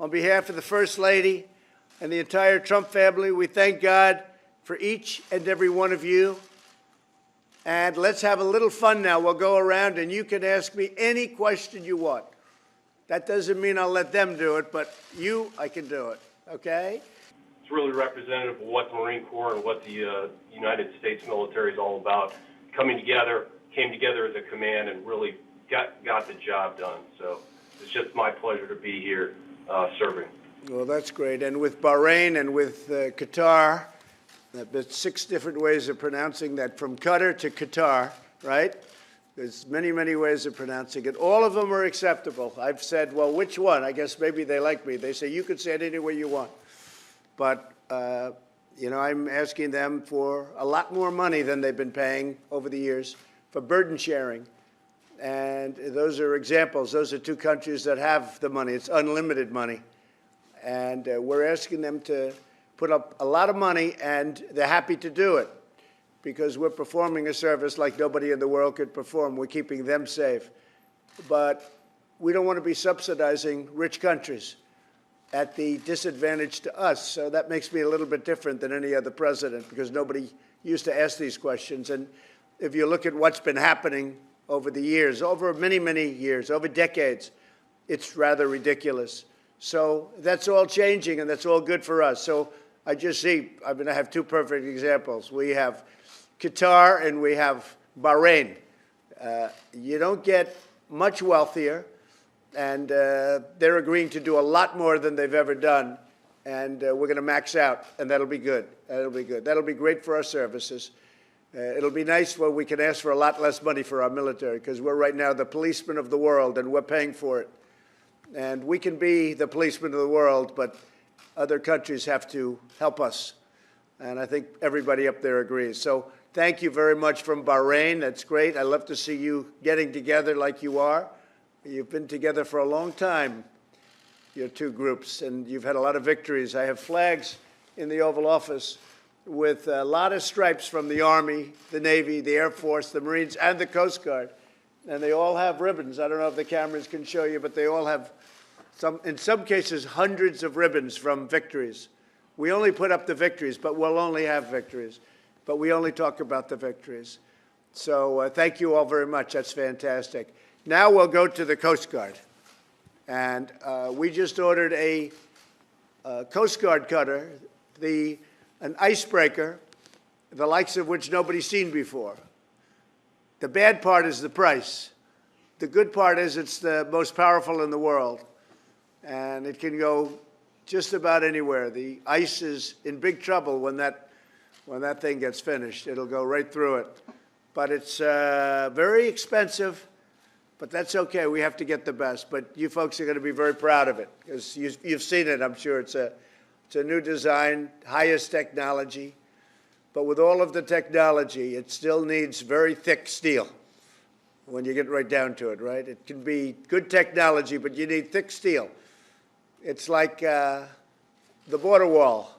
On behalf of the First Lady and the entire Trump family, we thank God for each and every one of you. And let's have a little fun now. We'll go around and you can ask me any question you want. That doesn't mean I'll let them do it, but I can do it, okay? It's really representative of what the Marine Corps and what the United States military is all about. Came together as a command and really got the job done. So it's just my pleasure to be here serving. Well, that's great. And with Bahrain and with Qatar, there's 6 different ways of pronouncing that, from Qatar to Qatar, right? There's many, many ways of pronouncing it. All of them are acceptable. I've said, well, which one? I guess maybe they like me. They say, you can say it any way you want. But, I'm asking them for a lot more money than they've been paying over the years for burden sharing. And those are examples. Those are 2 countries that have the money. It's unlimited money. And we're asking them to put up a lot of money, and they're happy to do it because we're performing a service like nobody in the world could perform. We're keeping them safe. But we don't want to be subsidizing rich countries at the disadvantage to us. So that makes me a little bit different than any other president because nobody used to ask these questions. And if you look at what's been happening over the years, over many, many years, over decades, it's rather ridiculous. So that's all changing, and that's all good for us. So I just see, I have 2 perfect examples. We have Qatar and we have Bahrain. You don't get much wealthier, and they're agreeing to do a lot more than they've ever done, and we're going to max out, and that'll be good. That'll be good. That'll be great for our services. It'll be nice when we can ask for a lot less money for our military, because we're right now the policemen of the world, and we're paying for it. And we can be the policemen of the world, but other countries have to help us. And I think everybody up there agrees. So thank you very much from Bahrain. That's great. I love to see you getting together like you are. You've been together for a long time, your 2 groups, and you've had a lot of victories. I have flags in the Oval Office with a lot of stripes from the Army, the Navy, the Air Force, the Marines, and the Coast Guard. And they all have ribbons. I don't know if the cameras can show you, but they all have, in some cases, hundreds of ribbons from victories. We only put up the victories, but we'll only have victories. But we only talk about the victories. So thank you all very much. That's fantastic. Now we'll go to the Coast Guard. And we just ordered a Coast Guard cutter, an icebreaker, the likes of which nobody's seen before. The bad part is the price. The good part is it's the most powerful in the world, and it can go just about anywhere. The ice is in big trouble when that thing gets finished. It'll go right through it. But it's very expensive, but that's okay. We have to get the best. But you folks are going to be very proud of it because you've seen it, I'm sure. It's a new design, highest technology. But with all of the technology, it still needs very thick steel when you get right down to it, right? It can be good technology, but you need thick steel. It's like the border wall.